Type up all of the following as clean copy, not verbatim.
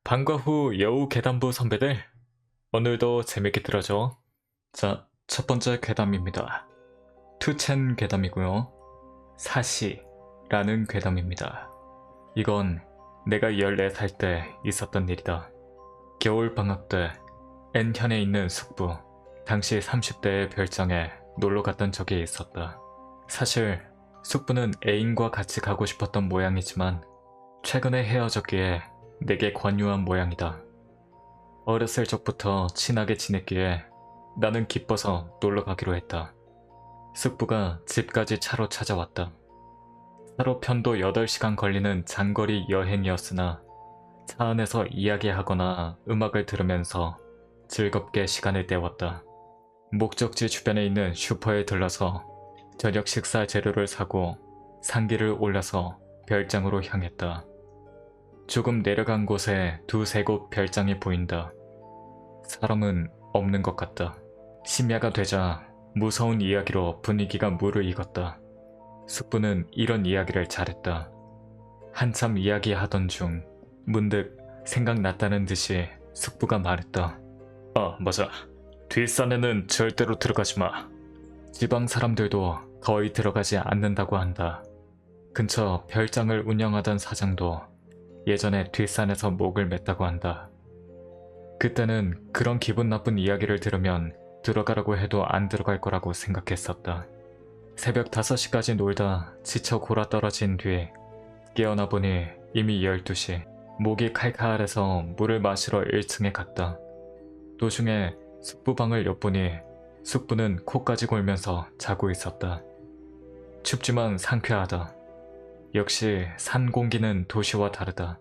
방과 후 여우 괴담부 선배들, 오늘도 재밌게 들어줘. 자, 첫 번째 괴담입니다. 투첸 괴담이고요. 사시라는 괴담입니다. 이건 내가 14살 때 있었던 일이다. 겨울 방학 때 N현에 있는 숙부, 당시 30대의 별장에 놀러 갔던 적이 있었다. 사실 숙부는 애인과 같이 가고 싶었던 모양이지만 최근에 헤어졌기에 내게 권유한 모양이다. 어렸을 적부터 친하게 지냈기에 나는 기뻐서 놀러 가기로 했다. 숙부가 집까지 차로 찾아왔다. 차로 편도 8시간 걸리는 장거리 여행이었으나 차 안에서 이야기하거나 음악을 들으면서 즐겁게 시간을 때웠다. 목적지 주변에 있는 슈퍼에 들러서 저녁 식사 재료를 사고 상기를 올려서 별장으로 향했다. 조금 내려간 곳에 두세 곳 별장이 보인다. 사람은 없는 것 같다. 심야가 되자 무서운 이야기로 분위기가 무르익었다. 숙부는 이런 이야기를 잘했다. 한참 이야기하던 중 문득 생각났다는 듯이 숙부가 말했다. 맞아. 뒷산에는 절대로 들어가지 마. 지방 사람들도 거의 들어가지 않는다고 한다. 근처 별장을 운영하던 사장도 예전에 뒷산에서 목을 맸다고 한다. 그때는 그런 기분 나쁜 이야기를 들으면 들어가라고 해도 안 들어갈 거라고 생각했었다. 새벽 5시까지 놀다 지쳐 골아떨어진 뒤 깨어나 보니 이미 12시. 목이 칼칼해서 물을 마시러 1층에 갔다. 도중에 숙부방을 엿보니 숙부는 코까지 골면서 자고 있었다. 춥지만 상쾌하다. 역시 산 공기는 도시와 다르다.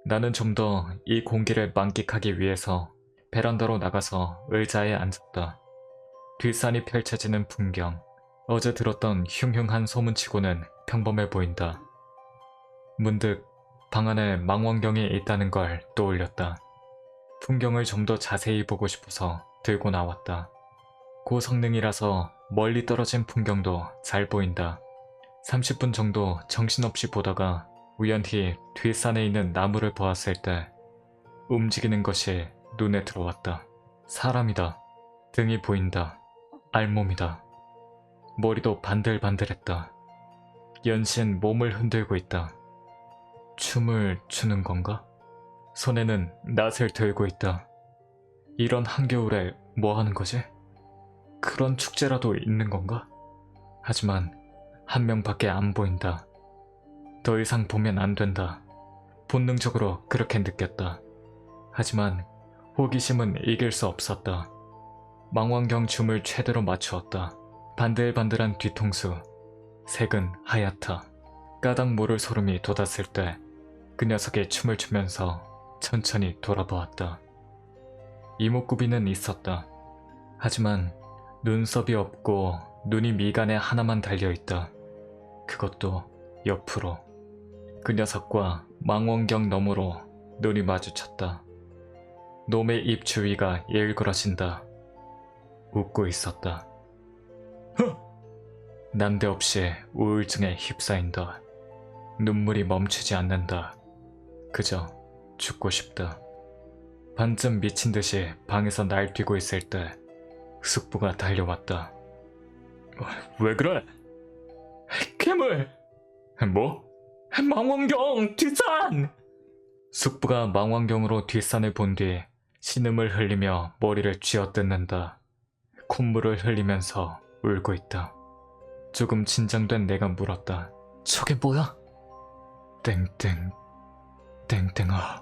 나는 좀 더 이 공기를 만끽하기 위해서 베란다로 나가서 의자에 앉았다. 뒷산이 펼쳐지는 풍경, 어제 들었던 흉흉한 소문치고는 평범해 보인다. 문득 방 안에 망원경이 있다는 걸 떠올렸다. 풍경을 좀 더 자세히 보고 싶어서 들고 나왔다. 고성능이라서 멀리 떨어진 풍경도 잘 보인다. 30분 정도 정신없이 보다가 우연히 뒷산에 있는 나무를 보았을 때 움직이는 것이 눈에 들어왔다. 사람이다. 등이 보인다. 알몸이다. 머리도 반들반들했다. 연신 몸을 흔들고 있다. 춤을 추는 건가? 손에는 낫을 들고 있다. 이런 한겨울에 뭐 하는 거지? 그런 축제라도 있는 건가? 하지만 한 명밖에 안 보인다. 더 이상 보면 안 된다. 본능적으로 그렇게 느꼈다. 하지만 호기심은 이길 수 없었다. 망원경 줌을 최대로 맞추었다. 반들반들한 뒤통수, 색은 하얗다. 까닭 모를 소름이 돋았을 때 그 녀석이 춤을 추면서 천천히 돌아보았다. 이목구비는 있었다. 하지만 눈썹이 없고 눈이 미간에 하나만 달려있다. 그것도 옆으로. 그 녀석과 망원경 너머로 눈이 마주쳤다. 놈의 입 주위가 일그러진다. 웃고 있었다. 난데없이 우울증에 휩싸인다. 눈물이 멈추지 않는다. 그저 죽고 싶다. 반쯤 미친 듯이 방에서 날뛰고 있을 때 숙부가 달려왔다. 왜 그래? 괴물! 뭐? 망원경! 뒷산! 숙부가 망원경으로 뒷산을 본 뒤 신음을 흘리며 머리를 쥐어뜯는다. 콧물을 흘리면서 울고 있다. 조금 진정된 내가 물었다. 저게 뭐야? 땡땡, 땡땡아.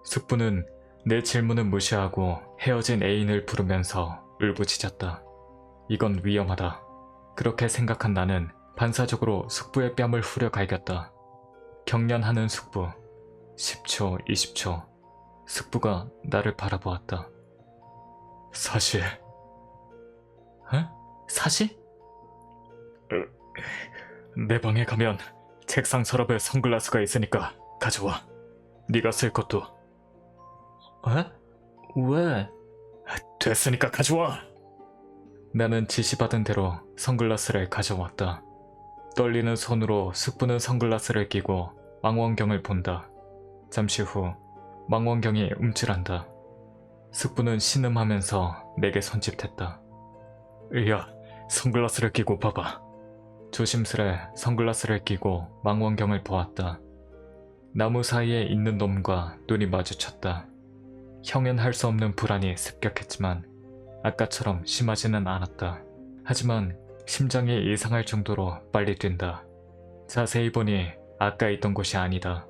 숙부는 내 질문을 무시하고 헤어진 애인을 부르면서 울부짖었다. 이건 위험하다. 그렇게 생각한 나는 반사적으로 숙부의 뺨을 후려 갈겼다. 경련하는 숙부. 10초, 20초. 숙부가 나를 바라보았다. 사시. 에? 사시? 내 방에 가면 책상 서랍에 선글라스가 있으니까 가져와. 네가 쓸 것도. 에? 왜? 됐으니까 가져와. 나는 지시받은 대로 선글라스를 가져왔다. 떨리는 손으로 숙부는 선글라스를 끼고 망원경을 본다. 잠시 후 망원경이 움찔한다. 숙부는 신음하면서 내게 손짓했다. 야, 선글라스를 끼고 봐봐. 조심스레 선글라스를 끼고 망원경을 보았다. 나무 사이에 있는 놈과 눈이 마주쳤다. 형은 할 수 없는 불안이 습격했지만 아까처럼 심하지는 않았다. 하지만 심장이 이상할 정도로 빨리 뛴다. 자세히 보니 아까 있던 곳이 아니다.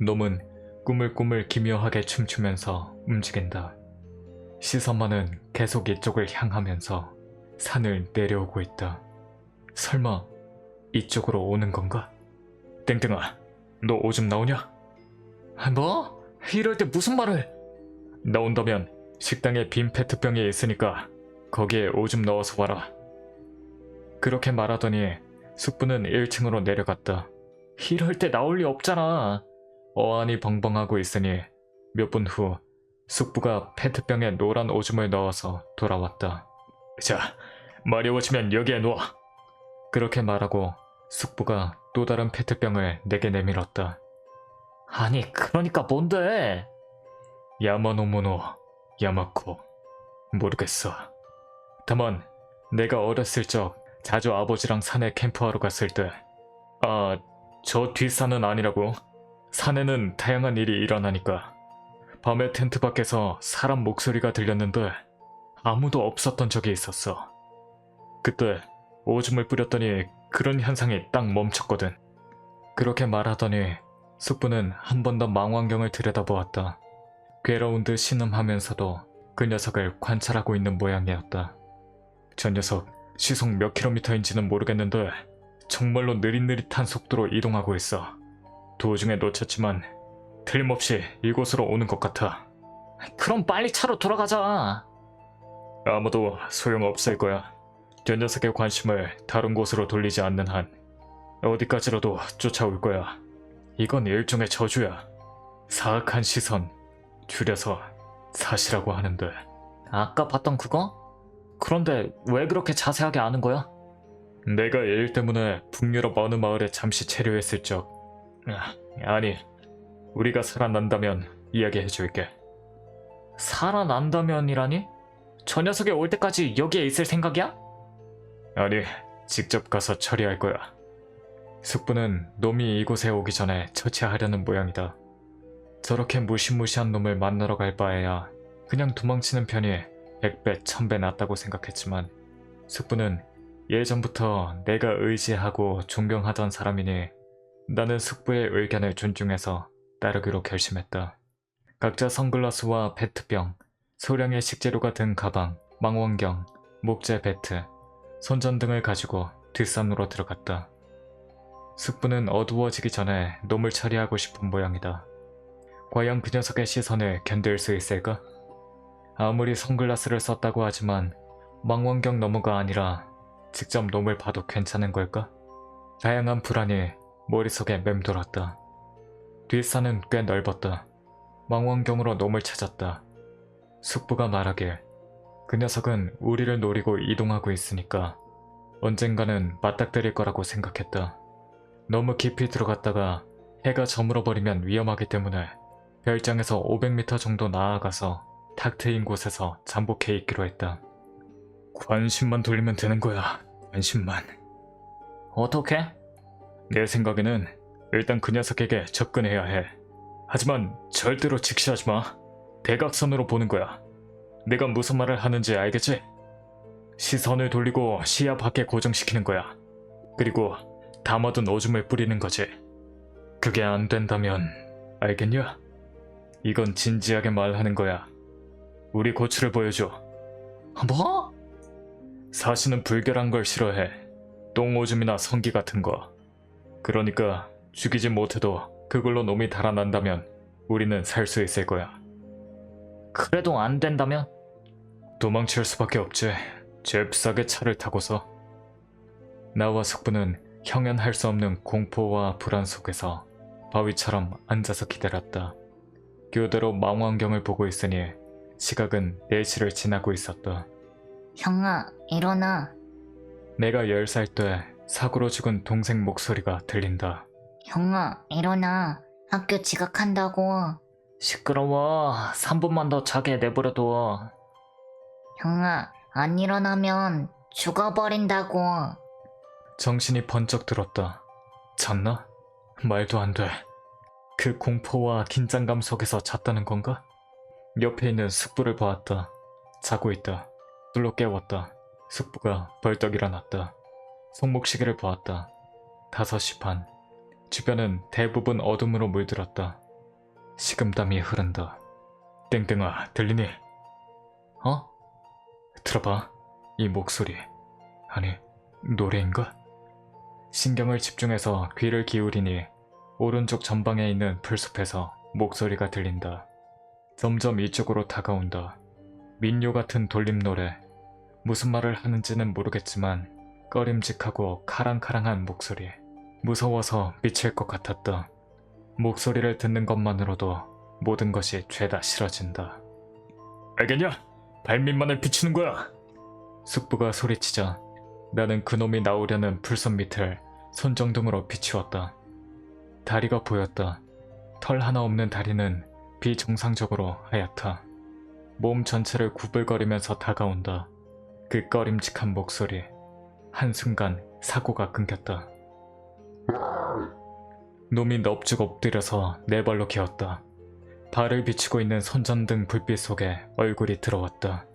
놈은 꾸물꾸물 기묘하게 춤추면서 움직인다. 시선만은 계속 이쪽을 향하면서 산을 내려오고 있다. 설마 이쪽으로 오는 건가? 땡땡아, 너 오줌 나오냐? 뭐? 이럴 때 무슨 말을? 나온다면 식당에 빈 페트병이 있으니까 거기에 오줌 넣어서 와라. 그렇게 말하더니 숙부는 1층으로 내려갔다. 이럴 때 나올 리 없잖아. 어안이 벙벙하고 있으니 몇 분 후 숙부가 페트병에 노란 오줌을 넣어서 돌아왔다. 자, 마려워지면 여기에 놓아. 그렇게 말하고 숙부가 또 다른 페트병을 내게 내밀었다. 아니, 그러니까 뭔데? 야마노모노 야마코. 모르겠어. 다만 내가 어렸을 적 자주 아버지랑 산에 캠프하러 갔을 때, 저 뒷산은 아니라고. 산에는 다양한 일이 일어나니까 밤에 텐트 밖에서 사람 목소리가 들렸는데 아무도 없었던 적이 있었어. 그때 오줌을 뿌렸더니 그런 현상이 딱 멈췄거든. 그렇게 말하더니 숙부는 한 번 더 망원경을 들여다보았다. 괴로운 듯 신음하면서도 그 녀석을 관찰하고 있는 모양이었다. 저 녀석 시속 몇 킬로미터인지는 모르겠는데 정말로 느릿느릿한 속도로 이동하고 있어. 도중에 놓쳤지만 틀림없이 이곳으로 오는 것 같아. 그럼 빨리 차로 돌아가자. 아무도 소용없을 거야. 저 녀석의 관심을 다른 곳으로 돌리지 않는 한 어디까지라도 쫓아올 거야. 이건 일종의 저주야. 사악한 시선, 줄여서 사시라고 하는데. 아까 봤던 그거? 그런데 왜 그렇게 자세하게 아는 거야? 내가 일 때문에 북유럽 어느 마을에 잠시 체류했을 적. 아니, 우리가 살아난다면 이야기해줄게. 살아난다면이라니? 저 녀석이 올 때까지 여기에 있을 생각이야? 아니, 직접 가서 처리할 거야. 숙부는 놈이 이곳에 오기 전에 처치하려는 모양이다. 저렇게 무시무시한 놈을 만나러 갈 바에야 그냥 도망치는 편이 100배, 1000배 낫다고 생각했지만 숙부는 예전부터 내가 의지하고 존경하던 사람이니 나는 숙부의 의견을 존중해서 따르기로 결심했다. 각자 선글라스와 페트병, 소량의 식재료가 든 가방, 망원경, 목재 배트, 손전 등을 가지고 뒷산으로 들어갔다. 숙부는 어두워지기 전에 놈을 처리하고 싶은 모양이다. 과연 그 녀석의 시선을 견딜 수 있을까? 아무리 선글라스를 썼다고 하지만 망원경 너머가 아니라 직접 놈을 봐도 괜찮은 걸까? 다양한 불안이 머릿속에 맴돌았다. 뒷산은 꽤 넓었다. 망원경으로 놈을 찾았다. 숙부가 말하길 그 녀석은 우리를 노리고 이동하고 있으니까 언젠가는 맞닥뜨릴 거라고 생각했다. 너무 깊이 들어갔다가 해가 저물어버리면 위험하기 때문에 별장에서 500m 정도 나아가서 탁 트인 곳에서 잠복해 있기로 했다. 관심만 돌리면 되는 거야. 관심만. 어떻게? 내 생각에는 일단 그 녀석에게 접근해야 해. 하지만 절대로 직시하지 마. 대각선으로 보는 거야. 내가 무슨 말을 하는지 알겠지? 시선을 돌리고 시야 밖에 고정시키는 거야. 그리고 담아둔 오줌을 뿌리는 거지. 그게 안 된다면 알겠냐? 이건 진지하게 말하는 거야. 우리 고추를 보여줘. 뭐? 사시는 불결한 걸 싫어해. 똥오줌이나 성기 같은 거. 그러니까 죽이지 못해도 그걸로 놈이 달아난다면 우리는 살 수 있을 거야. 그래도 안 된다면? 도망칠 수밖에 없지. 잽싸게 차를 타고서. 나와 숙부는 형연할 수 없는 공포와 불안 속에서 바위처럼 앉아서 기다렸다. 교대로 망원경을 보고 있으니 시각은 4시를 지나고 있었다. 형아, 일어나. 내가 10살 때 사고로 죽은 동생 목소리가 들린다. 형아, 일어나. 학교 지각한다고. 시끄러워. 3분만 더 자게 내버려둬. 형아, 안 일어나면 죽어버린다고. 정신이 번쩍 들었다. 잤나? 말도 안 돼. 그 공포와 긴장감 속에서 잤다는 건가? 옆에 있는 숙부를 보았다. 자고 있다. 둘로 깨웠다. 숙부가 벌떡 일어났다. 손목시계를 보았다. 5시 반. 주변은 대부분 어둠으로 물들었다. 식은땀이 흐른다. 땡땡아, 들리니? 어? 들어봐. 이 목소리. 아니, 노래인가? 신경을 집중해서 귀를 기울이니 오른쪽 전방에 있는 풀숲에서 목소리가 들린다. 점점 이쪽으로 다가온다. 민요 같은 돌림 노래. 무슨 말을 하는지는 모르겠지만 꺼림직하고 카랑카랑한 목소리. 무서워서 미칠 것 같았다. 목소리를 듣는 것만으로도 모든 것이 죄다 싫어진다. 알겠냐? 발밑만을 비추는 거야! 숙부가 소리치자 나는 그놈이 나오려는 풀선 밑을 손정등으로 비추었다. 다리가 보였다. 털 하나 없는 다리는 비정상적으로 하얗다. 몸 전체를 구불거리면서 다가온다. 그 꺼림직한 목소리. 한순간 사고가 끊겼다. 놈이 넙죽 엎드려서 네 발로 기었다. 발을 비추고 있는 손전등 불빛 속에 얼굴이 들어왔다.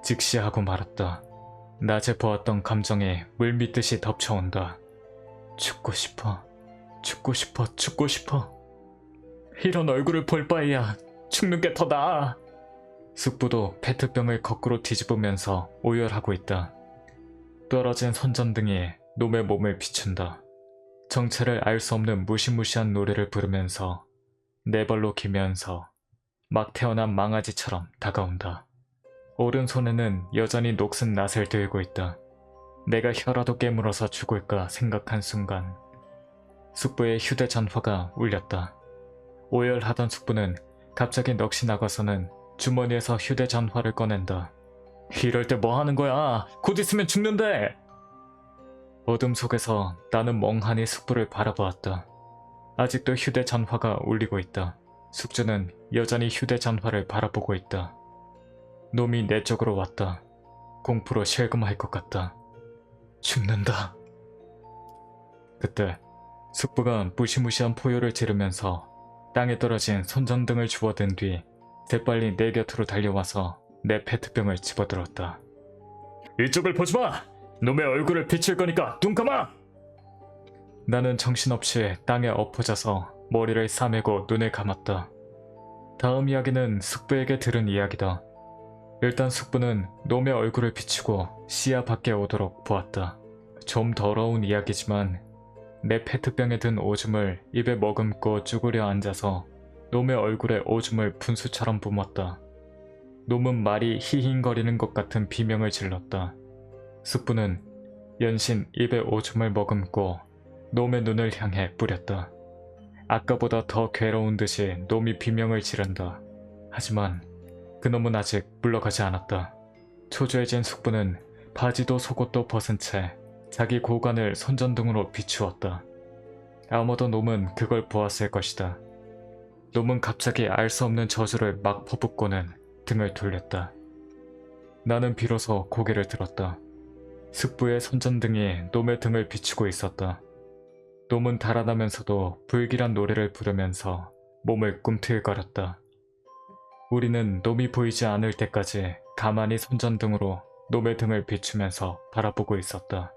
즉시 하고 말았다. 낮에 보았던 감정이 물밀듯이 덮쳐온다. 죽고 싶어. 죽고 싶어. 죽고 싶어. 이런 얼굴을 볼 바에야 죽는 게 더 나아. 숙부도 페트병을 거꾸로 뒤집으면서 오열하고 있다. 떨어진 손전등이 놈의 몸을 비춘다. 정체를 알 수 없는 무시무시한 노래를 부르면서 네 발로 기면서 막 태어난 망아지처럼 다가온다. 오른손에는 여전히 녹슨 낫을 들고 있다. 내가 혀라도 깨물어서 죽을까 생각한 순간 숙부의 휴대전화가 울렸다. 오열하던 숙부는 갑자기 넋이 나가서는 주머니에서 휴대전화를 꺼낸다. 이럴 때 뭐 하는 거야? 곧 있으면 죽는데! 어둠 속에서 나는 멍하니 숙부를 바라보았다. 아직도 휴대전화가 울리고 있다. 숙주는 여전히 휴대전화를 바라보고 있다. 놈이 내 쪽으로 왔다. 공포로 실금할 것 같다. 죽는다. 그때 숙부가 무시무시한 포효를 지르면서 땅에 떨어진 손전등을 주워든 뒤 재빨리 내 곁으로 달려와서 내 페트병을 집어들었다. 이쪽을 보지마! 놈의 얼굴을 비칠 거니까 눈 감아! 나는 정신없이 땅에 엎어져서 머리를 싸매고 눈을 감았다. 다음 이야기는 숙부에게 들은 이야기다. 일단 숙부는 놈의 얼굴을 비추고 시야 밖에 오도록 보았다. 좀 더러운 이야기지만 내 페트병에 든 오줌을 입에 머금고 쭈그려 앉아서 놈의 얼굴에 오줌을 분수처럼 뿜었다. 놈은 말이 히힝거리는 것 같은 비명을 질렀다. 숙부는 연신 입에 오줌을 머금고 놈의 눈을 향해 뿌렸다. 아까보다 더 괴로운 듯이 놈이 비명을 지른다. 하지만 그놈은 아직 물러가지 않았다. 초조해진 숙부는 바지도 속옷도 벗은 채 자기 고관을 손전등으로 비추었다. 아마도 놈은 그걸 보았을 것이다. 놈은 갑자기 알 수 없는 저주를 막 퍼붓고는 등을 돌렸다. 나는 비로소 고개를 들었다. 숙부의 손전등이 놈의 등을 비추고 있었다. 놈은 달아나면서도 불길한 노래를 부르면서 몸을 꿈틀거렸다. 우리는 놈이 보이지 않을 때까지 가만히 손전등으로 놈의 등을 비추면서 바라보고 있었다.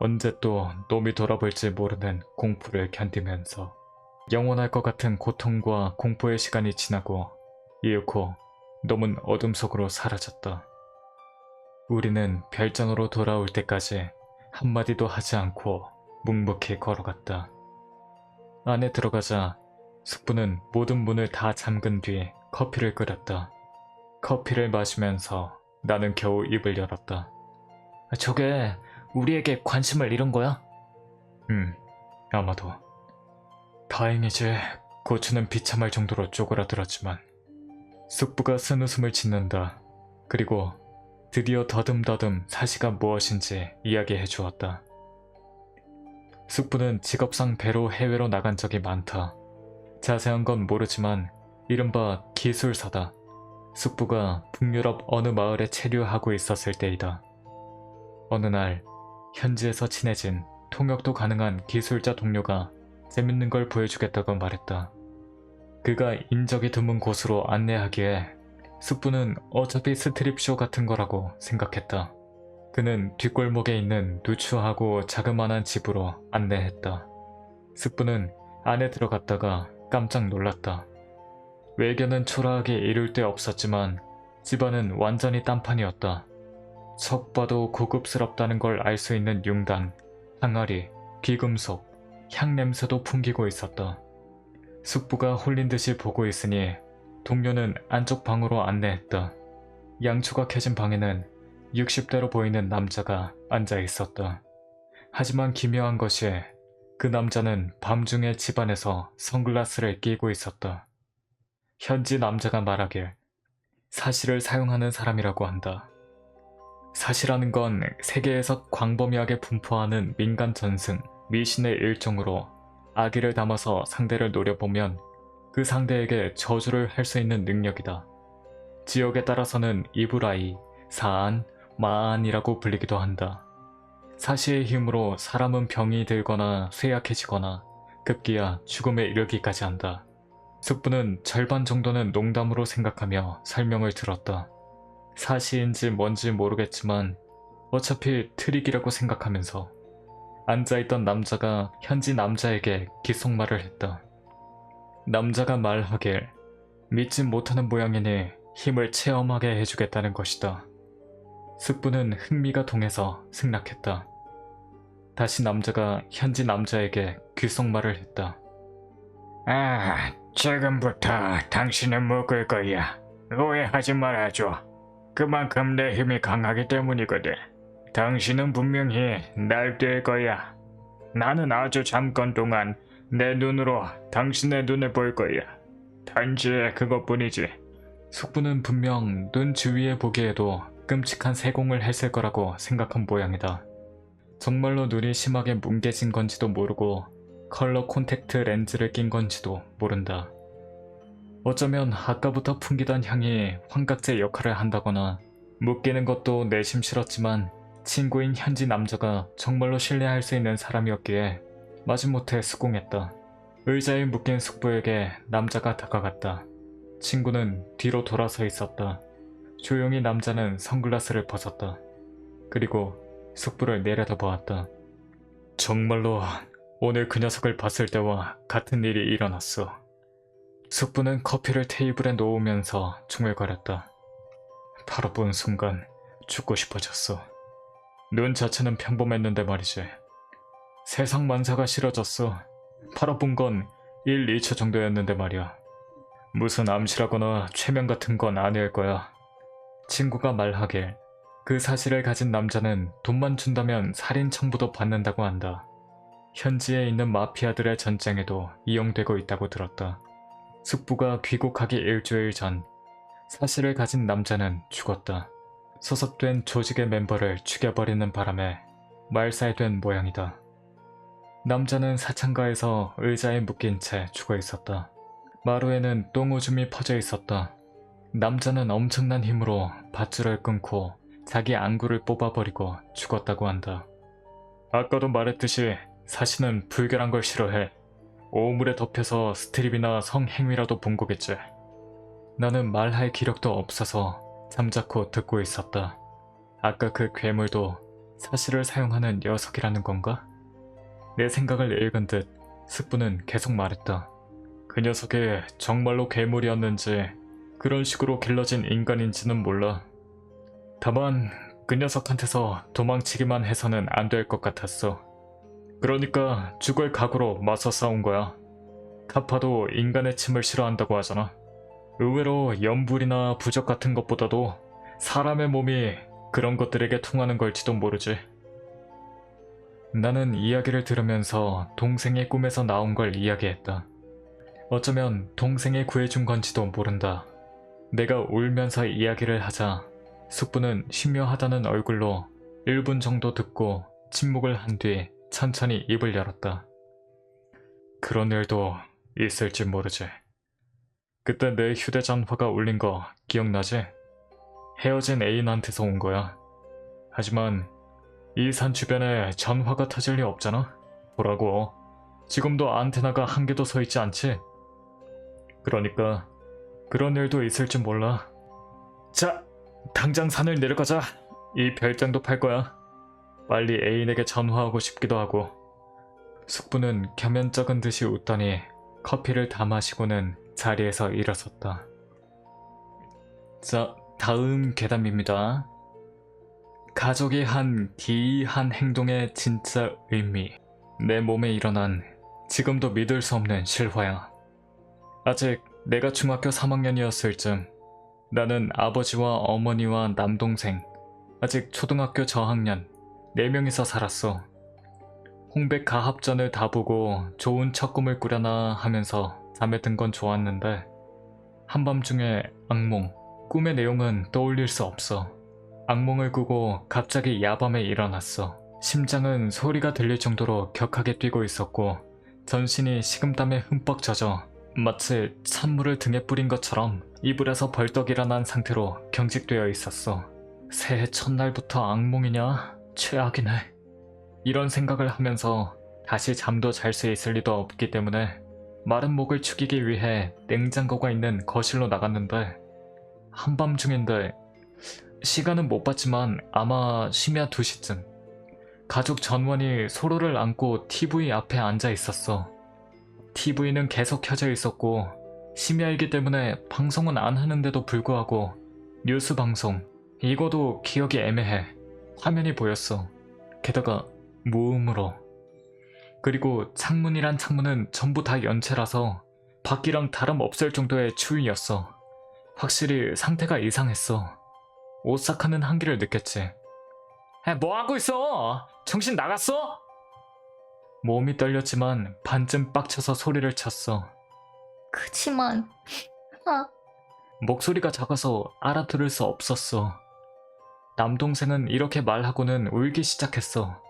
언제 또 놈이 돌아볼지 모르는 공포를 견디면서 영원할 것 같은 고통과 공포의 시간이 지나고 이윽고 놈은 어둠 속으로 사라졌다. 우리는 별장으로 돌아올 때까지 한마디도 하지 않고 묵묵히 걸어갔다. 안에 들어가자 숙부는 모든 문을 다 잠근 뒤 커피를 끓였다. 커피를 마시면서 나는 겨우 입을 열었다. 저게 우리에게 관심을 잃은 거야? 아마도. 다행이지. 고추는 비참할 정도로 쪼그라들었지만. 숙부가 쓴웃음을 짓는다. 그리고 드디어 더듬더듬 사시가 무엇인지 이야기해 주었다. 숙부는 직업상 배로 해외로 나간 적이 많다. 자세한 건 모르지만 이른바 기술사다. 숙부가 북유럽 어느 마을에 체류하고 있었을 때이다. 어느 날 현지에서 친해진 통역도 가능한 기술자 동료가 재밌는 걸 보여주겠다고 말했다. 그가 인적이 드문 곳으로 안내하기에 숙부는 어차피 스트립쇼 같은 거라고 생각했다. 그는 뒷골목에 있는 누추하고 자그마한 집으로 안내했다. 숙부는 안에 들어갔다가 깜짝 놀랐다. 외견은 초라하게 이룰 데 없었지만 집안은 완전히 딴판이었다. 척 봐도 고급스럽다는 걸 알 수 있는 융단, 항아리, 귀금속, 향냄새도 풍기고 있었다. 숙부가 홀린 듯이 보고 있으니 동료는 안쪽 방으로 안내했다. 양초가 켜진 방에는 60대로 보이는 남자가 앉아 있었다. 하지만 기묘한 것이 그 남자는 밤중에 집안에서 선글라스를 끼고 있었다. 현지 남자가 말하길 사실을 사용하는 사람이라고 한다. 사시라는 건 세계에서 광범위하게 분포하는 민간 전승, 미신의 일종으로 아기를 담아서 상대를 노려보면 그 상대에게 저주를 할 수 있는 능력이다. 지역에 따라서는 이브라이, 사안, 마안이라고 불리기도 한다. 사시의 힘으로 사람은 병이 들거나 쇠약해지거나 급기야 죽음에 이르기까지 한다. 숙부는 절반 정도는 농담으로 생각하며 설명을 들었다. 사시인지 뭔지 모르겠지만 어차피 트릭이라고 생각하면서 앉아있던 남자가 현지 남자에게 귓속말을 했다. 남자가 말하길 믿지 못하는 모양이니 힘을 체험하게 해주겠다는 것이다. 숙부는 흥미가 동해서 승낙했다. 다시 남자가 현지 남자에게 귓속말을 했다. 지금부터 당신은 묶을 거야. 오해하지 말아줘. 그만큼 내 힘이 강하기 때문이거든. 당신은 분명히 날 될 거야. 나는 아주 잠깐 동안 내 눈으로 당신의 눈을 볼 거야. 단지 그것뿐이지. 숙부는 분명 눈 주위에 보기에도 끔찍한 세공을 했을 거라고 생각한 모양이다. 정말로 눈이 심하게 뭉개진 건지도 모르고 컬러 콘택트 렌즈를 낀 건지도 모른다. 어쩌면 아까부터 풍기던 향이 환각제 역할을 한다거나 묶이는 것도 내심 싫었지만 친구인 현지 남자가 정말로 신뢰할 수 있는 사람이었기에 마지못해 수긍했다. 의자에 묶인 숙부에게 남자가 다가갔다. 친구는 뒤로 돌아서 있었다. 조용히 남자는 선글라스를 벗었다. 그리고 숙부를 내려다보았다. 정말로 오늘 그 녀석을 봤을 때와 같은 일이 일어났어. 숙부는 커피를 테이블에 놓으면서 중얼거렸다. 바로 본 순간 죽고 싶어졌어. 눈 자체는 평범했는데 말이지. 세상 만사가 싫어졌어. 바로 본 건 1, 2초 정도였는데 말이야. 무슨 암시라거나 최면 같은 건 아닐 거야. 친구가 말하길 그 사실을 가진 남자는 돈만 준다면 살인 청부도 받는다고 한다. 현지에 있는 마피아들의 전쟁에도 이용되고 있다고 들었다. 숙부가 귀국하기 일주일 전 사실을 가진 남자는 죽었다. 소속된 조직의 멤버를 죽여버리는 바람에 말살된 모양이다. 남자는 사창가에서 의자에 묶인 채 죽어 있었다. 마루에는 똥오줌이 퍼져 있었다. 남자는 엄청난 힘으로 밧줄을 끊고 자기 안구를 뽑아버리고 죽었다고 한다. 아까도 말했듯이 사신은 불결한 걸 싫어해. 오물에 덮여서 스트립이나 성행위라도 본 거겠지. 나는 말할 기력도 없어서 잠자코 듣고 있었다. 아까 그 괴물도 사실을 사용하는 녀석이라는 건가? 내 생각을 읽은 듯 숙부는 계속 말했다. 그 녀석이 정말로 괴물이었는지 그런 식으로 길러진 인간인지는 몰라. 다만 그 녀석한테서 도망치기만 해서는 안 될 것 같았어. 그러니까 죽을 각오로 맞서 싸운 거야. 카파도 인간의 침을 싫어한다고 하잖아. 의외로 염불이나 부적 같은 것보다도 사람의 몸이 그런 것들에게 통하는 걸지도 모르지. 나는 이야기를 들으면서 동생의 꿈에서 나온 걸 이야기했다. 어쩌면 동생이 구해준 건지도 모른다. 내가 울면서 이야기를 하자 숙부는 신묘하다는 얼굴로 1분 정도 듣고 침묵을 한 뒤 천천히 입을 열었다. 그런 일도 있을지 모르지. 그때 내 휴대전화가 울린 거 기억나지? 헤어진 애인한테서 온 거야. 하지만 이 산 주변에 전화가 터질 리 없잖아? 보라고. 지금도 안테나가 한 개도 서 있지 않지? 그러니까 그런 일도 있을지 몰라. 자, 당장 산을 내려가자. 이 별장도 팔 거야. 빨리 애인에게 전화하고 싶기도 하고. 숙부는 겸연쩍은 듯이 웃더니 커피를 다 마시고는 자리에서 일어섰다. 자, 다음 괴담입니다. 가족이 한 기이한 행동의 진짜 의미. 내 몸에 일어난 지금도 믿을 수 없는 실화야. 아직 내가 중학교 3학년이었을 쯤 나는 아버지와 어머니와 남동생, 아직 초등학교 저학년 4명이서 살았어. 홍백 가합전을 다 보고 좋은 첫 꿈을 꾸려나 하면서 잠에 든 건 좋았는데 한밤중에 악몽, 꿈의 내용은 떠올릴 수 없어. 악몽을 꾸고 갑자기 야밤에 일어났어. 심장은 소리가 들릴 정도로 격하게 뛰고 있었고 전신이 식은땀에 흠뻑 젖어 마치 찬물을 등에 뿌린 것처럼 이불에서 벌떡 일어난 상태로 경직되어 있었어. 새해 첫날부터 악몽이냐? 최악이네. 이런 생각을 하면서 다시 잠도 잘 수 있을 리도 없기 때문에 마른 목을 축이기 위해 냉장고가 있는 거실로 나갔는데 한밤중인데 시간은 못 봤지만 아마 심야 2시쯤 가족 전원이 서로를 안고 TV 앞에 앉아 있었어. TV는 계속 켜져 있었고 심야이기 때문에 방송은 안 하는데도 불구하고 뉴스 방송, 이거도 기억이 애매해. 화면이 보였어. 게다가 무음으로. 그리고 창문이란 창문은 전부 다 연체라서 밖이랑 다름없을 정도의 추위였어. 확실히 상태가 이상했어. 오싹하는 한기를 느꼈지. 뭐하고 있어? 정신 나갔어? 몸이 떨렸지만 반쯤 빡쳐서 소리를 쳤어. 그치만 목소리가 작아서 알아들을 수 없었어. 남동생은 이렇게 말하고는 울기 시작했어.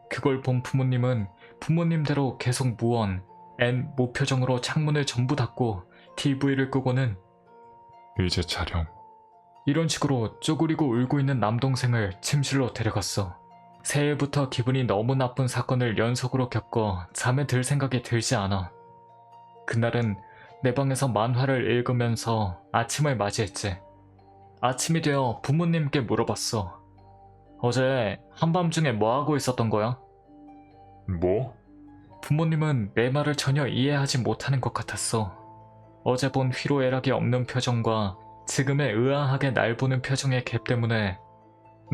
그걸 본 부모님은 부모님대로 계속 무언, 무표정으로 창문을 전부 닫고 TV를 끄고는 이제 촬영. 이런 식으로 쪼그리고 울고 있는 남동생을 침실로 데려갔어. 새해부터 기분이 너무 나쁜 사건을 연속으로 겪어 잠에 들 생각이 들지 않아. 그날은 내 방에서 만화를 읽으면서 아침을 맞이했지. 아침이 되어 부모님께 물어봤어. 어제 한밤중에 뭐하고 있었던 거야? 뭐? 부모님은 내 말을 전혀 이해하지 못하는 것 같았어. 어제 본 희로애락이 없는 표정과 지금의 의아하게 날 보는 표정의 갭 때문에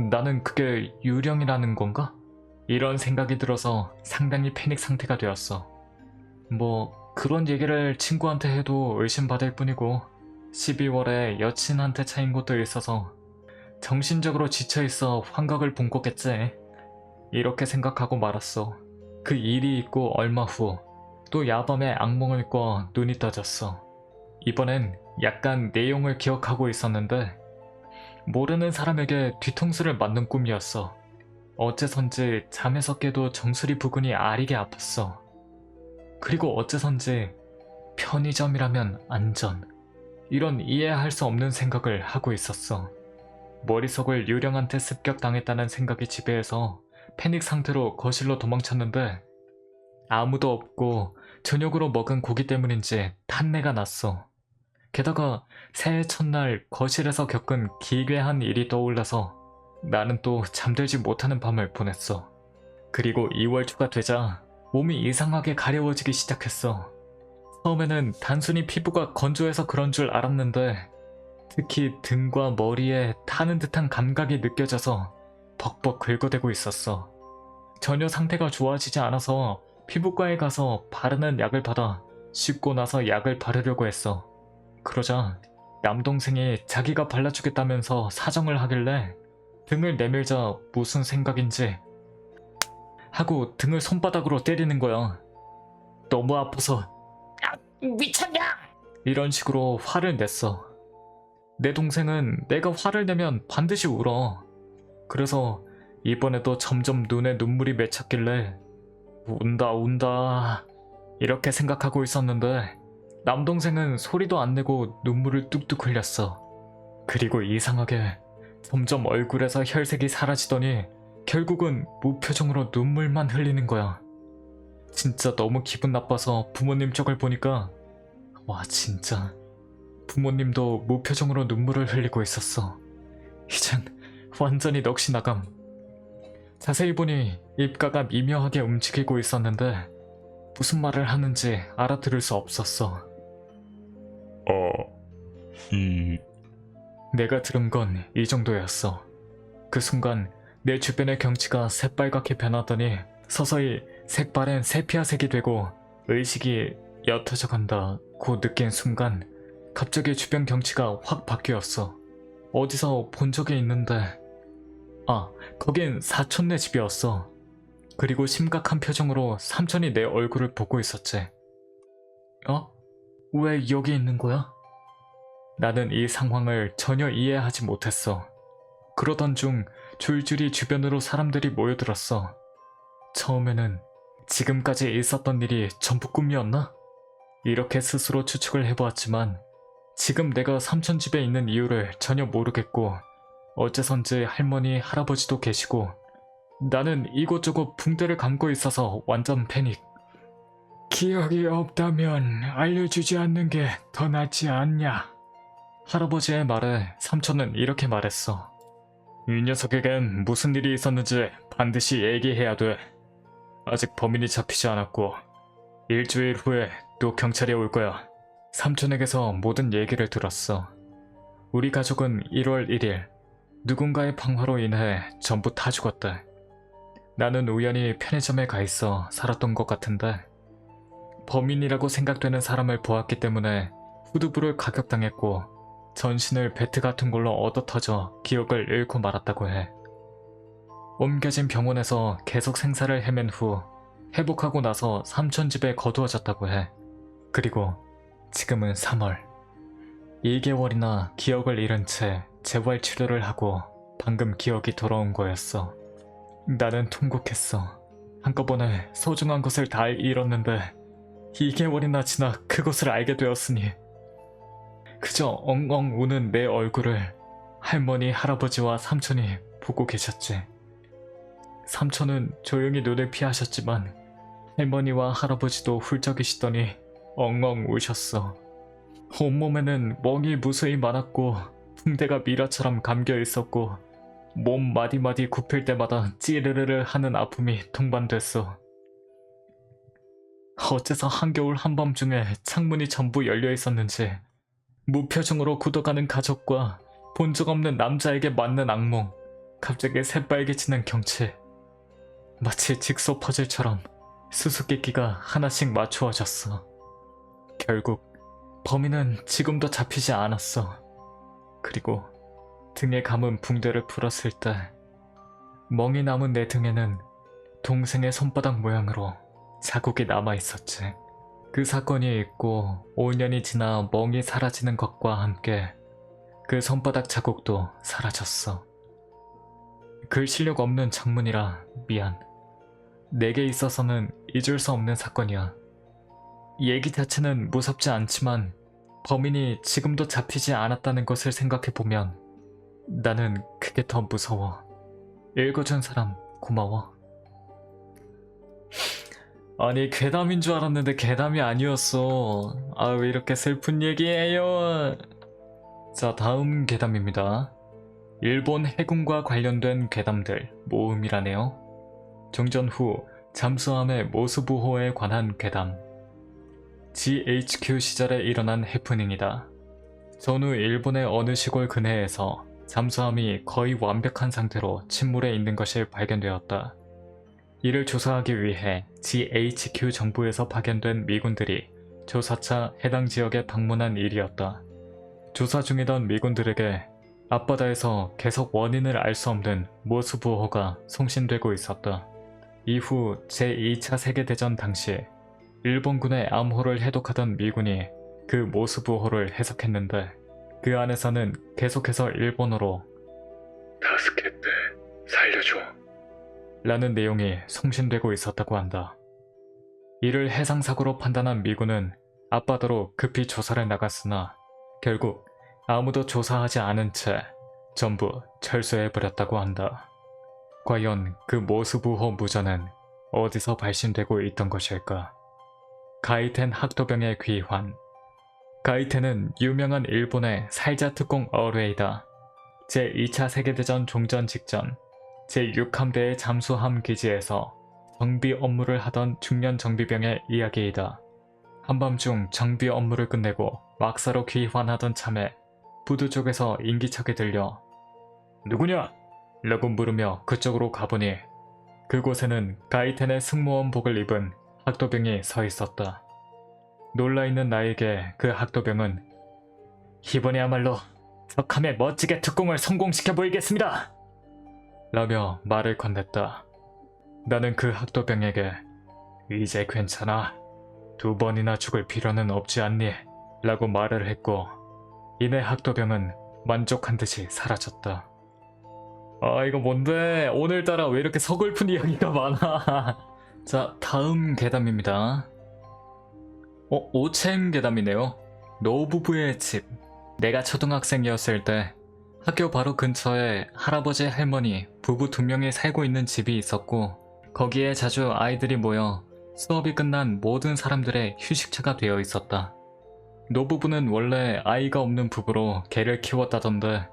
나는 그게 유령이라는 건가? 이런 생각이 들어서 상당히 패닉 상태가 되었어. 뭐 그런 얘기를 친구한테 해도 의심받을 뿐이고 12월에 여친한테 차인 것도 있어서 정신적으로 지쳐있어 환각을 본 거겠지. 이렇게 생각하고 말았어. 그 일이 있고 얼마 후 또 야밤에 악몽을 꿔 눈이 떠졌어. 이번엔 약간 내용을 기억하고 있었는데 모르는 사람에게 뒤통수를 맞는 꿈이었어. 어째선지 잠에서 깨도 정수리 부근이 아리게 아팠어. 그리고 어째선지 편의점이라면 안전, 이런 이해할 수 없는 생각을 하고 있었어. 머릿속을 유령한테 습격당했다는 생각이 지배해서 패닉 상태로 거실로 도망쳤는데 아무도 없고 저녁으로 먹은 고기 때문인지 탄내가 났어. 게다가 새해 첫날 거실에서 겪은 기괴한 일이 떠올라서 나는 또 잠들지 못하는 밤을 보냈어. 그리고 2월 초가 되자 몸이 이상하게 가려워지기 시작했어. 처음에는 단순히 피부가 건조해서 그런 줄 알았는데 특히 등과 머리에 타는 듯한 감각이 느껴져서 벅벅 긁어대고 있었어. 전혀 상태가 좋아지지 않아서 피부과에 가서 바르는 약을 받아 씻고 나서 약을 바르려고 했어. 그러자 남동생이 자기가 발라주겠다면서 사정을 하길래 등을 내밀자 무슨 생각인지 하고 등을 손바닥으로 때리는 거야. 너무 아파서 미쳤냐? 이런 식으로 화를 냈어. 내 동생은 내가 화를 내면 반드시 울어. 그래서 이번에도 점점 눈에 눈물이 맺혔길래 운다 이렇게 생각하고 있었는데 남동생은 소리도 안 내고 눈물을 뚝뚝 흘렸어. 그리고 이상하게 점점 얼굴에서 혈색이 사라지더니 결국은 무표정으로 눈물만 흘리는 거야. 진짜 너무 기분 나빠서 부모님 쪽을 보니까 와 진짜 부모님도 무표정으로 눈물을 흘리고 있었어. 이젠 완전히 넋이 나감. 자세히 보니 입가가 미묘하게 움직이고 있었는데 무슨 말을 하는지 알아들을 수 없었어. 내가 들은 건 이 정도였어. 그 순간 내 주변의 경치가 새빨갛게 변하더니 서서히 색바랜 세피아색이 되고 의식이 옅어져 간다고 느낀 순간 갑자기 주변 경치가 확 바뀌었어. 어디서 본 적이 있는데 거긴 사촌네 집이었어. 그리고 심각한 표정으로 삼촌이 내 얼굴을 보고 있었지. 왜 여기 있는 거야? 나는 이 상황을 전혀 이해하지 못했어. 그러던 중 줄줄이 주변으로 사람들이 모여들었어. 처음에는 지금까지 있었던 일이 전부 꿈이었나? 이렇게 스스로 추측을 해보았지만 지금 내가 삼촌 집에 있는 이유를 전혀 모르겠고 어째선지 할머니, 할아버지도 계시고 나는 이곳저곳 붕대를 감고 있어서 완전 패닉. 기억이 없다면 알려주지 않는 게 더 낫지 않냐? 할아버지의 말에 삼촌은 이렇게 말했어. 이 녀석에겐 무슨 일이 있었는지 반드시 얘기해야 돼. 아직 범인이 잡히지 않았고 일주일 후에 또 경찰이 올 거야. 삼촌에게서 모든 얘기를 들었어. 우리 가족은 1월 1일 누군가의 방화로 인해 전부 다 죽었대. 나는 우연히 편의점에 가 있어 살았던 것 같은데 범인이라고 생각되는 사람을 보았기 때문에 후두부를 가격당했고 전신을 배트 같은 걸로 얻어터져 기억을 잃고 말았다고 해. 옮겨진 병원에서 계속 생사를 헤맨 후 회복하고 나서 삼촌 집에 거두어졌다고 해. 그리고 지금은 3월. 2개월이나 기억을 잃은 채 재활 치료를 하고 방금 기억이 돌아온 거였어. 나는 통곡했어. 한꺼번에 소중한 것을 다 잃었는데 2개월이나 지나 그것을 알게 되었으니 그저 엉엉 우는 내 얼굴을 할머니, 할아버지와 삼촌이 보고 계셨지. 삼촌은 조용히 눈을 피하셨지만 할머니와 할아버지도 훌쩍이시더니 엉엉 우셨어. 온몸에는 멍이 무수히 많았고 붕대가 미라처럼 감겨 있었고 몸 마디마디 굽힐 때마다 찌르르르 하는 아픔이 동반됐어. 어째서 한겨울 한밤중에 창문이 전부 열려 있었는지 무표정으로 굳어가는 가족과 본 적 없는 남자에게 맞는 악몽, 갑자기 새빨개지는 경치. 마치 직소 퍼즐처럼 수수께끼가 하나씩 맞추어졌어. 결국 범인은 지금도 잡히지 않았어. 그리고 등에 감은 붕대를 풀었을 때 멍이 남은 내 등에는 동생의 손바닥 모양으로 자국이 남아있었지. 그 사건이 있고 5년이 지나 멍이 사라지는 것과 함께 그 손바닥 자국도 사라졌어. 글 실력 없는 장문이라 미안. 내게 있어서는 잊을 수 없는 사건이야. 얘기 자체는 무섭지 않지만 범인이 지금도 잡히지 않았다는 것을 생각해보면 나는 그게 더 무서워. 읽어준 사람 고마워. 아니 괴담인 줄 알았는데 괴담이 아니었어. 왜 이렇게 슬픈 얘기예요. 자, 다음 괴담입니다. 일본 해군과 관련된 괴담들 모음이라네요. 종전 후 잠수함의 모수부호에 관한 괴담. GHQ 시절에 일어난 해프닝이다. 전후 일본의 어느 시골 근해에서 잠수함이 거의 완벽한 상태로 침몰해 있는 것이 발견되었다. 이를 조사하기 위해 GHQ 정부에서 파견된 미군들이 조사차 해당 지역에 방문한 일이었다. 조사 중이던 미군들에게 앞바다에서 계속 원인을 알 수 없는 모수부호가 송신되고 있었다. 이후 제2차 세계대전 당시 일본군의 암호를 해독하던 미군이 그 모수부호를 해석했는데 그 안에서는 계속해서 일본어로 다스케테 살려줘 라는 내용이 송신되고 있었다고 한다. 이를 해상사고로 판단한 미군은 아빠더러 급히 조사를 나갔으나 결국 아무도 조사하지 않은 채 전부 철수해버렸다고 한다. 과연 그 모수부호 무전은 어디서 발신되고 있던 것일까? 가이텐 학도병의 귀환. 가이텐은 유명한 일본의 살자특공 어뢰이다. 제2차 세계대전 종전 직전 제6함대의 잠수함 기지에서 정비 업무를 하던 중년 정비병의 이야기이다. 한밤중 정비 업무를 끝내고 막사로 귀환하던 참에 부두 쪽에서 인기척이 들려 "누구냐?" 라고 물으며 그쪽으로 가보니 그곳에는 가이텐의 승무원복을 입은 학도병이 서 있었다. 놀라있는 나에게 그 학도병은 "이번에야말로 적함에 멋지게 특공을 성공시켜 보이겠습니다!" 라며 말을 건넸다. 나는 그 학도병에게 "이제 괜찮아. 2번이나 죽을 필요는 없지 않니?" 라고 말을 했고 이내 학도병은 만족한 듯이 사라졌다. 아 이거 뭔데? 오늘따라 왜 이렇게 서글픈 이야기가 많아. 자 다음 괴담입니다. 오챙 괴담이네요. 노부부의 집. 내가 초등학생이었을 때 학교 바로 근처에 할아버지 할머니 부부 2명이 살고 있는 집이 있었고 거기에 자주 아이들이 모여 수업이 끝난 모든 사람들의 휴식처가 되어 있었다. 노부부는 원래 아이가 없는 부부로 개를 키웠다던데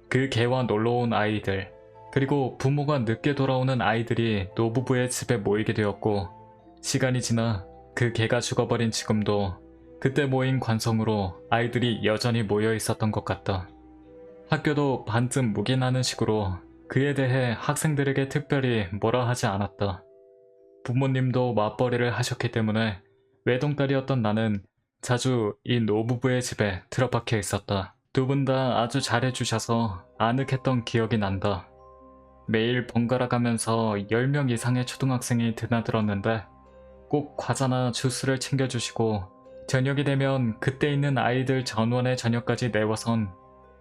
그 개와 놀러온 아이들 그리고 부모가 늦게 돌아오는 아이들이 노부부의 집에 모이게 되었고 시간이 지나 그 개가 죽어버린 지금도 그때 모인 관성으로 아이들이 여전히 모여 있었던 것 같다. 학교도 반쯤 묵인하는 식으로 그에 대해 학생들에게 특별히 뭐라 하지 않았다. 부모님도 맞벌이를 하셨기 때문에 외동딸이었던 나는 자주 이 노부부의 집에 틀어박혀 있었다. 2분 다 아주 잘해주셔서 아늑했던 기억이 난다. 매일 번갈아 가면서 10명 이상의 초등학생이 드나들었는데 꼭 과자나 주스를 챙겨주시고 저녁이 되면 그때 있는 아이들 전원의 저녁까지 내워선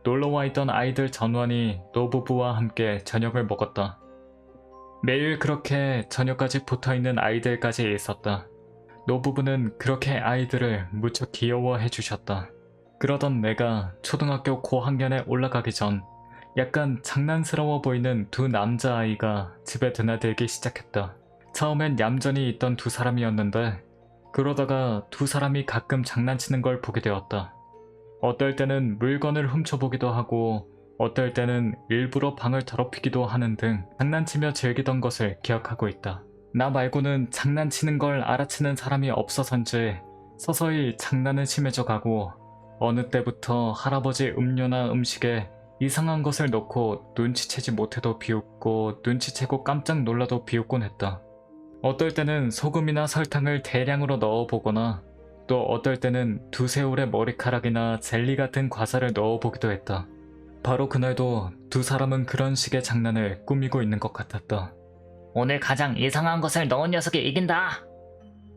놀러와 있던 아이들 전원이 노부부와 함께 저녁을 먹었다. 매일 그렇게 저녁까지 붙어있는 아이들까지 있었다. 노부부는 그렇게 아이들을 무척 귀여워해 주셨다. 그러던 내가 초등학교 고학년에 올라가기 전 약간 장난스러워 보이는 2 남자아이가 집에 드나들기 시작했다. 처음엔 얌전히 있던 2 사람이었는데 그러다가 2 사람이 가끔 장난치는 걸 보게 되었다. 어떨 때는 물건을 훔쳐보기도 하고 어떨 때는 일부러 방을 더럽히기도 하는 등 장난치며 즐기던 것을 기억하고 있다. 나 말고는 장난치는 걸 알아채는 사람이 없어서인지 서서히 장난은 심해져 가고 어느 때부터 할아버지 음료나 음식에 이상한 것을 넣고 눈치채지 못해도 비웃고 눈치채고 깜짝 놀라도 비웃곤 했다. 어떨 때는 소금이나 설탕을 대량으로 넣어보거나 또 어떨 때는 두새울의 머리카락이나 젤리 같은 과자를 넣어보기도 했다. 바로 그날도 2 사람은 그런 식의 장난을 꾸미고 있는 것 같았다. 오늘 가장 이상한 것을 넣은 녀석이 이긴다.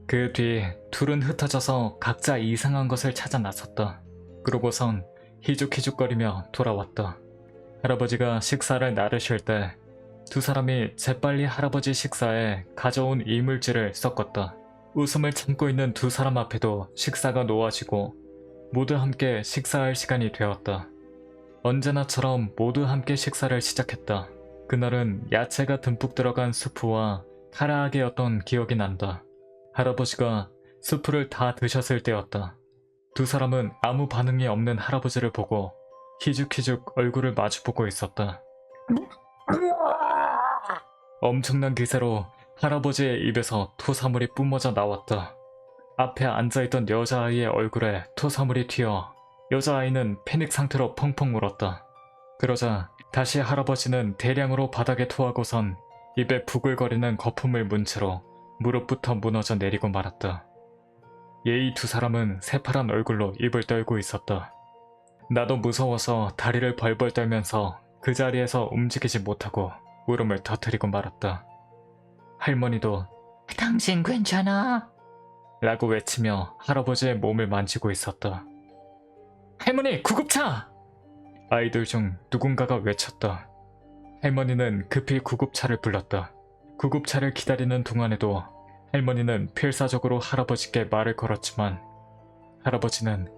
그 뒤 둘은 흩어져서 각자 이상한 것을 찾아 나섰다. 그러고선 희죽희죽거리며 돌아왔다. 할아버지가 식사를 나르실 때 2 사람이 재빨리 할아버지 식사에 가져온 이물질을 섞었다. 웃음을 참고 있는 2 사람 앞에도 식사가 놓아지고 모두 함께 식사할 시간이 되었다. 언제나처럼 모두 함께 식사를 시작했다. 그날은 야채가 듬뿍 들어간 수프와 카라아게였던 기억이 난다. 할아버지가 수프를 다 드셨을 때였다. 2 사람은 아무 반응이 없는 할아버지를 보고 희죽희죽 얼굴을 마주보고 있었다. 엄청난 기세로 할아버지의 입에서 토사물이 뿜어져 나왔다. 앞에 앉아있던 여자아이의 얼굴에 토사물이 튀어 여자아이는 패닉 상태로 펑펑 울었다. 그러자 다시 할아버지는 대량으로 바닥에 토하고선 입에 부글거리는 거품을 문 채로 무릎부터 무너져 내리고 말았다. 예의 2 사람은 새파란 얼굴로 입을 떨고 있었다. 나도 무서워서 다리를 벌벌 떨면서 그 자리에서 움직이지 못하고 울음을 터뜨리고 말았다. 할머니도 당신 괜찮아? 라고 외치며 할아버지의 몸을 만지고 있었다. 할머니 구급차! 아이들 중 누군가가 외쳤다. 할머니는 급히 구급차를 불렀다. 구급차를 기다리는 동안에도 할머니는 필사적으로 할아버지께 말을 걸었지만 할아버지는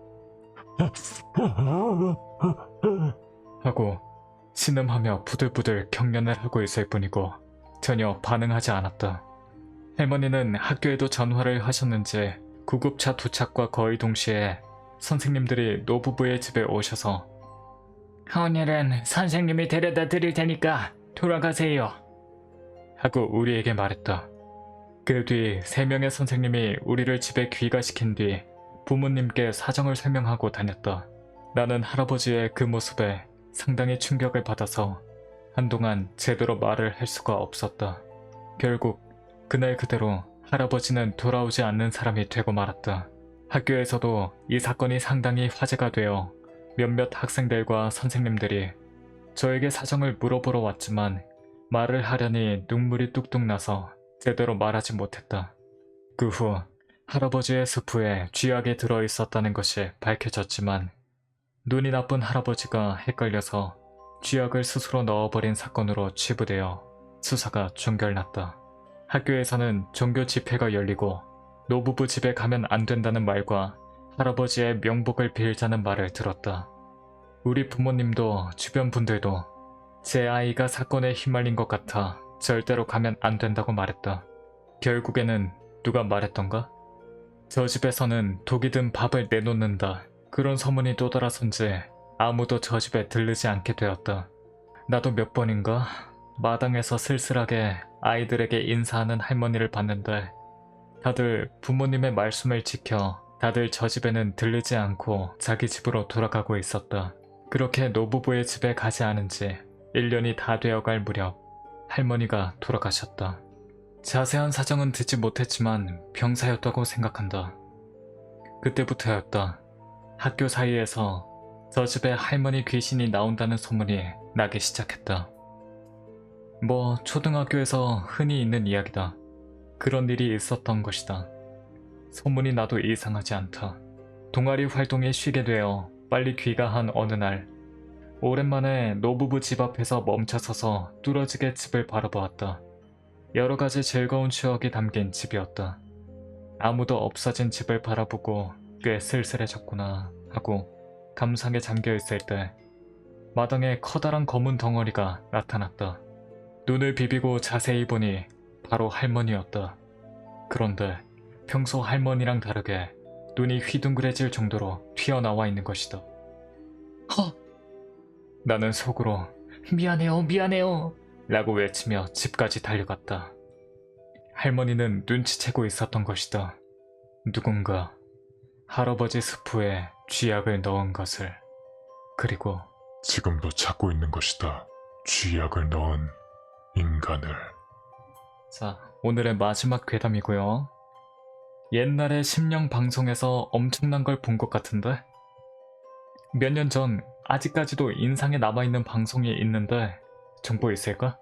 하고 신음하며 부들부들 경련을 하고 있을 뿐이고 전혀 반응하지 않았다. 할머니는 학교에도 전화를 하셨는지 구급차 도착과 거의 동시에 선생님들이 노부부의 집에 오셔서 오늘은 선생님이 데려다 드릴 테니까 돌아가세요. 하고 우리에게 말했다. 그 뒤 3명의 선생님이 우리를 집에 귀가시킨 뒤 부모님께 사정을 설명하고 다녔다. 나는 할아버지의 그 모습에 상당히 충격을 받아서 한동안 제대로 말을 할 수가 없었다. 결국 그날 그대로 할아버지는 돌아오지 않는 사람이 되고 말았다. 학교에서도 이 사건이 상당히 화제가 되어 몇몇 학생들과 선생님들이 저에게 사정을 물어보러 왔지만 말을 하려니 눈물이 뚝뚝 나서 제대로 말하지 못했다. 그 후 할아버지의 스프에 쥐약이 들어있었다는 것이 밝혀졌지만 눈이 나쁜 할아버지가 헷갈려서 쥐약을 스스로 넣어버린 사건으로 치부되어 수사가 종결났다. 학교에서는 종교 집회가 열리고 노부부 집에 가면 안 된다는 말과 할아버지의 명복을 빌자는 말을 들었다. 우리 부모님도 주변 분들도 제 아이가 사건에 휘말린 것 같아 절대로 가면 안 된다고 말했다. 결국에는 누가 말했던가? 저 집에서는 독이 든 밥을 내놓는다. 그런 소문이 떠돌아선지 아무도 저 집에 들르지 않게 되었다. 나도 몇 번인가 마당에서 쓸쓸하게 아이들에게 인사하는 할머니를 봤는데 다들 부모님의 말씀을 지켜 다들 저 집에는 들르지 않고 자기 집으로 돌아가고 있었다. 그렇게 노부부의 집에 가지 않은 지 1년이 다 되어갈 무렵 할머니가 돌아가셨다. 자세한 사정은 듣지 못했지만 병사였다고 생각한다. 그때부터였다. 학교 사이에서 저 집에 할머니 귀신이 나온다는 소문이 나기 시작했다. 뭐 초등학교에서 흔히 있는 이야기다. 그런 일이 있었던 것이다. 소문이 나도 이상하지 않다. 동아리 활동에 쉬게 되어 빨리 귀가한 어느 날 오랜만에 노부부 집 앞에서 멈춰서서 뚫어지게 집을 바라보았다. 여러 가지 즐거운 추억이 담긴 집이었다. 아무도 없어진 집을 바라보고 꽤 쓸쓸해졌구나 하고 감상에 잠겨있을 때 마당에 커다란 검은 덩어리가 나타났다. 눈을 비비고 자세히 보니 바로 할머니였다. 그런데 평소 할머니랑 다르게 눈이 휘둥그레질 정도로 튀어나와 있는 것이다. 나는 속으로 미안해요, 미안해요. 라고 외치며 집까지 달려갔다. 할머니는 눈치채고 있었던 것이다. 누군가 할아버지 스프에 쥐약을 넣은 것을. 그리고 지금도 찾고 있는 것이다. 쥐약을 넣은 인간을. 자, 오늘의 마지막 괴담이고요. 옛날에 심령 방송에서 엄청난 걸 본 것 같은데? 몇 년 전 아직까지도 인상에 남아있는 방송이 있는데 정보 있을까?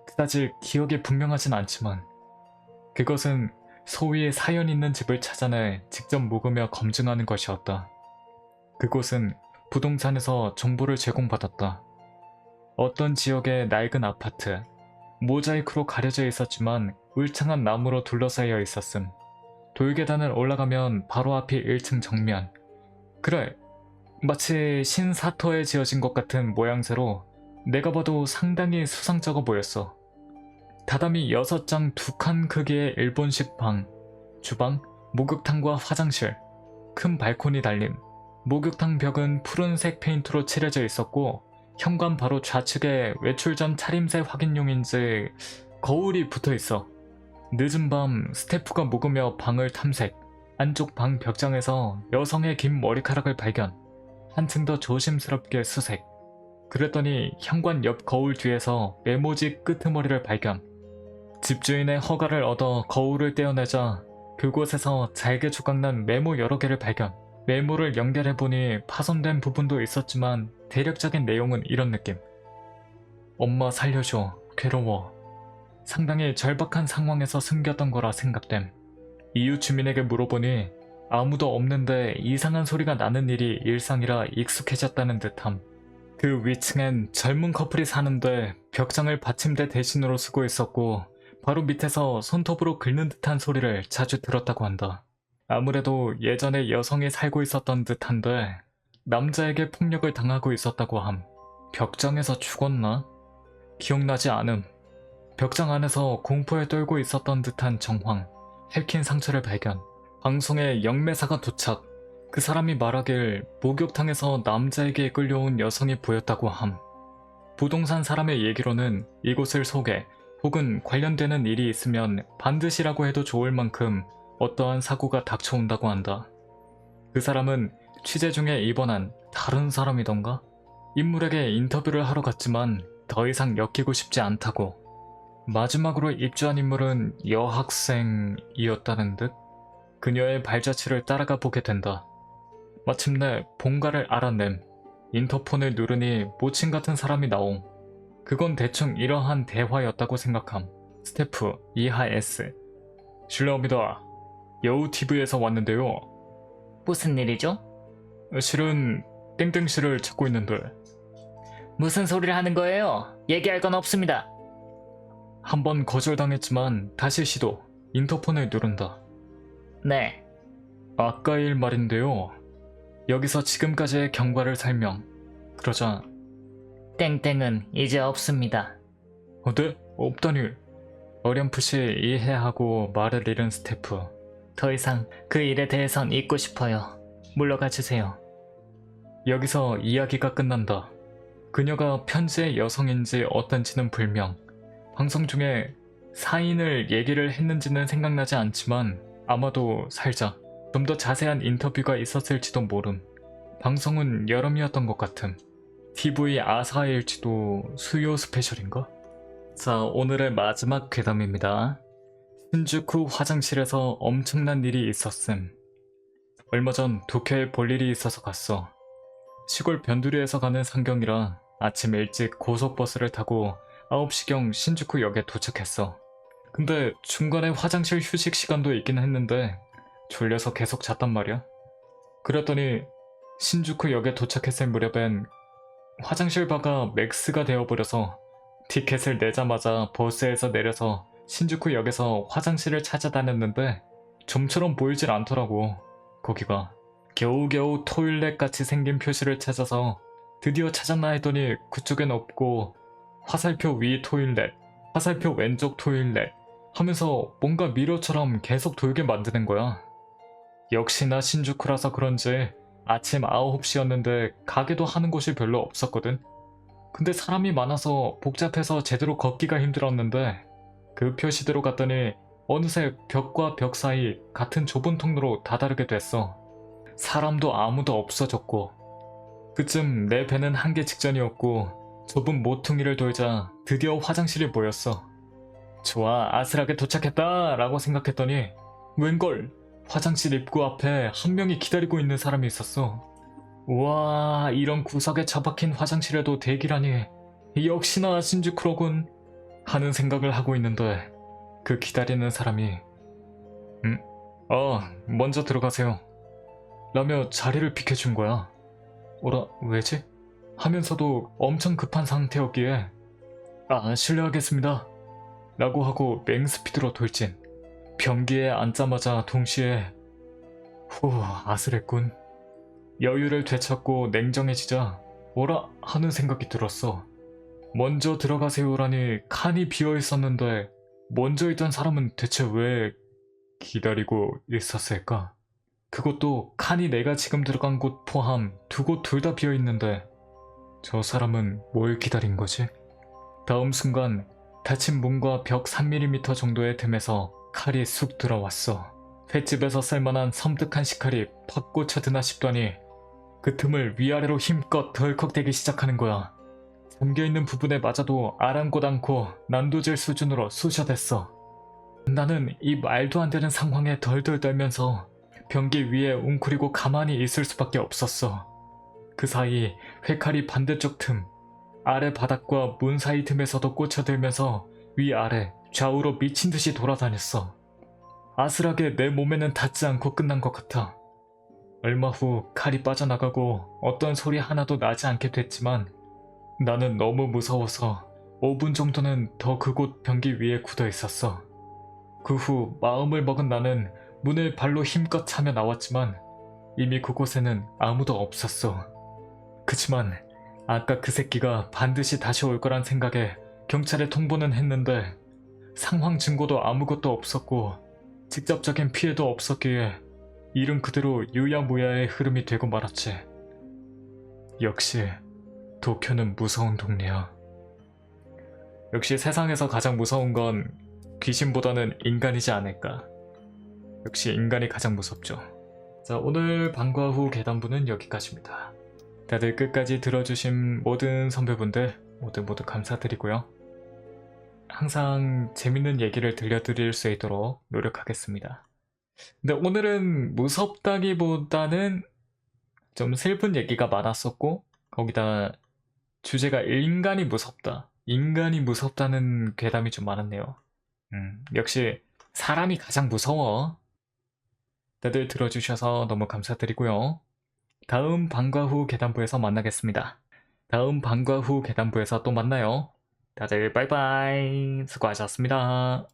그다지 기억이 분명하진 않지만 그것은 소위 사연 있는 집을 찾아내 직접 묵으며 검증하는 것이었다. 그곳은 부동산에서 정보를 제공받았다. 어떤 지역의 낡은 아파트, 모자이크로 가려져 있었지만 울창한 나무로 둘러싸여 있었음. 돌계단을 올라가면 바로 앞이 1층 정면. 그래, 마치 신사터에 지어진 것 같은 모양새로 내가 봐도 상당히 수상쩍어 보였어. 다다미 6장 2칸 크기의 일본식 방, 주방, 목욕탕과 화장실, 큰 발코니 달림. 목욕탕 벽은 푸른색 페인트로 칠해져 있었고 현관 바로 좌측에 외출 전 차림새 확인용인지 거울이 붙어있어. 늦은 밤 스태프가 묵으며 방을 탐색. 안쪽 방 벽장에서 여성의 긴 머리카락을 발견. 한층 더 조심스럽게 수색. 그랬더니 현관 옆 거울 뒤에서 메모지 끄트머리를 발견. 집주인의 허가를 얻어 거울을 떼어내자 그곳에서 잘게 조각난 메모 여러 개를 발견. 메모를 연결해보니 파손된 부분도 있었지만 대략적인 내용은 이런 느낌. 엄마 살려줘. 괴로워. 상당히 절박한 상황에서 숨겼던 거라 생각됨. 이웃 주민에게 물어보니 아무도 없는데 이상한 소리가 나는 일이 일상이라 익숙해졌다는 듯함. 그 위층엔 젊은 커플이 사는데 벽장을 받침대 대신으로 쓰고 있었고 바로 밑에서 손톱으로 긁는 듯한 소리를 자주 들었다고 한다. 아무래도 예전에 여성이 살고 있었던 듯한데 남자에게 폭력을 당하고 있었다고 함. 벽장에서 죽었나? 기억나지 않음. 벽장 안에서 공포에 떨고 있었던 듯한 정황. 핥힌 상처를 발견. 방송에 영매사가 도착. 그 사람이 말하길 목욕탕에서 남자에게 끌려온 여성이 보였다고 함. 부동산 사람의 얘기로는 이곳을 소개 혹은 관련되는 일이 있으면 반드시라고 해도 좋을 만큼 어떠한 사고가 닥쳐온다고 한다. 그 사람은 취재 중에 입원한 다른 사람이던가? 인물에게 인터뷰를 하러 갔지만 더 이상 엮이고 싶지 않다고. 마지막으로 입주한 인물은 여학생이었다는 듯? 그녀의 발자취를 따라가 보게 된다. 마침내 본가를 알아냄. 인터폰을 누르니 모친 같은 사람이 나옴. 그건 대충 이러한 대화였다고 생각함. 스태프 이하 S. 실례합니다. 여우TV에서 왔는데요. 무슨 일이죠? 실은 땡땡씨를 찾고 있는데. 무슨 소리를 하는 거예요? 얘기할 건 없습니다. 한번 거절당했지만 다시 시도. 인터폰을 누른다. 네. 아까 일 말인데요. 여기서 지금까지의 경과를 설명. 그러자 땡땡은 이제 없습니다. 네? 없다니. 어렴풋이 이해하고 말을 잃은 스태프. 더 이상 그 일에 대해선 잊고 싶어요. 물러가 주세요. 여기서 이야기가 끝난다. 그녀가 편지의 여성인지 어떤지는 불명. 방송 중에 사인을 얘기를 했는지는 생각나지 않지만 아마도 살짝 좀 더 자세한 인터뷰가 있었을지도 모름. 방송은 여름이었던 것 같음. TV 아사일지도 수요 스페셜인가? 자, 오늘의 마지막 괴담입니다. 신주쿠 화장실에서 엄청난 일이 있었음. 얼마 전 도쿄에 볼 일이 있어서 갔어. 시골 변두리에서 가는 상경이라 아침 일찍 고속버스를 타고 9시경 신주쿠역에 도착했어. 근데 중간에 화장실 휴식 시간도 있긴 했는데 졸려서 계속 잤단 말이야. 그랬더니 신주쿠역에 도착했을 무렵엔 화장실 바가 맥스가 되어버려서 티켓을 내자마자 버스에서 내려서 신주쿠역에서 화장실을 찾아다녔는데 좀처럼 보이질 않더라고. 거기가 겨우겨우 토일렛 같이 생긴 표시를 찾아서 드디어 찾았나 했더니 그쪽엔 없고 화살표 위 토일렛, 화살표 왼쪽 토일렛 하면서 뭔가 미러처럼 계속 돌게 만드는 거야. 역시나 신주쿠라서 그런지 아침 9시였는데 가게도 하는 곳이 별로 없었거든. 근데 사람이 많아서 복잡해서 제대로 걷기가 힘들었는데 그 표시대로 갔더니 어느새 벽과 벽 사이 같은 좁은 통로로 다다르게 됐어. 사람도 아무도 없어졌고 그쯤 내 배는 한계 직전이었고 좁은 모퉁이를 돌자 드디어 화장실이 보였어. 좋아, 아슬하게 도착했다 라고 생각했더니 웬걸 화장실 입구 앞에 한 명이 기다리고 있는 사람이 있었어. 우와, 이런 구석에 처박힌 화장실에도 대기라니 역시나 신주쿠로군 하는 생각을 하고 있는데 그 기다리는 사람이 먼저 들어가세요 라며 자리를 비켜준 거야. 어라, 왜지? 하면서도 엄청 급한 상태였기에 실례하겠습니다 라고 하고 맹스피드로 돌진. 변기에 앉자마자 동시에 아슬했군. 여유를 되찾고 냉정해지자 뭐라 하는 생각이 들었어. 먼저 들어가세요라니 칸이 비어있었는데 먼저 있던 사람은 대체 왜 기다리고 있었을까? 그것도 칸이 내가 지금 들어간 곳 포함 두 곳 둘 다 비어있는데 저 사람은 뭘 기다린 거지? 다음 순간 닫힌 문과 벽 3mm 정도의 틈에서 칼이 쑥 들어왔어. 횟집에서 쓸만한 섬뜩한 식칼이 팍 꽂혀드나 싶더니 그 틈을 위아래로 힘껏 덜컥대기 시작하는 거야. 잠겨있는 부분에 맞아도 아랑곳 않고 난도질 수준으로 쑤셔댔어. 나는 이 말도 안 되는 상황에 덜덜 떨면서 변기 위에 웅크리고 가만히 있을 수밖에 없었어. 그 사이 회칼이 반대쪽 틈, 아래 바닥과 문 사이 틈에서도 꽂혀들면서 위아래 좌우로 미친듯이 돌아다녔어. 아슬하게 내 몸에는 닿지 않고 끝난 것 같아. 얼마 후 칼이 빠져나가고 어떤 소리 하나도 나지 않게 됐지만 나는 너무 무서워서 5분 정도는 더 그곳 변기 위에 굳어 있었어. 그 후 마음을 먹은 나는 문을 발로 힘껏 차며 나왔지만 이미 그곳에는 아무도 없었어. 그치만 아까 그 새끼가 반드시 다시 올 거란 생각에 경찰에 통보는 했는데 상황 증거도 아무것도 없었고 직접적인 피해도 없었기에 일은 그대로 유야무야의 흐름이 되고 말았지. 역시 도쿄는 무서운 동네야. 역시 세상에서 가장 무서운 건 귀신보다는 인간이지 않을까. 역시 인간이 가장 무섭죠. 자, 오늘 방과 후 계단부는 여기까지입니다. 다들 끝까지 들어주신 모든 선배분들 모두 감사드리고요. 항상 재밌는 얘기를 들려드릴 수 있도록 노력하겠습니다. 근데 오늘은 무섭다기보다는 좀 슬픈 얘기가 많았었고 거기다 주제가 인간이 무섭다. 인간이 무섭다는 괴담이 좀 많았네요. 역시 사람이 가장 무서워. 다들 들어주셔서 너무 감사드리고요. 다음 방과 후 계단부에서 만나겠습니다. 다음 방과 후 계단부에서 또 만나요. 다들 빠이빠이. 수고하셨습니다.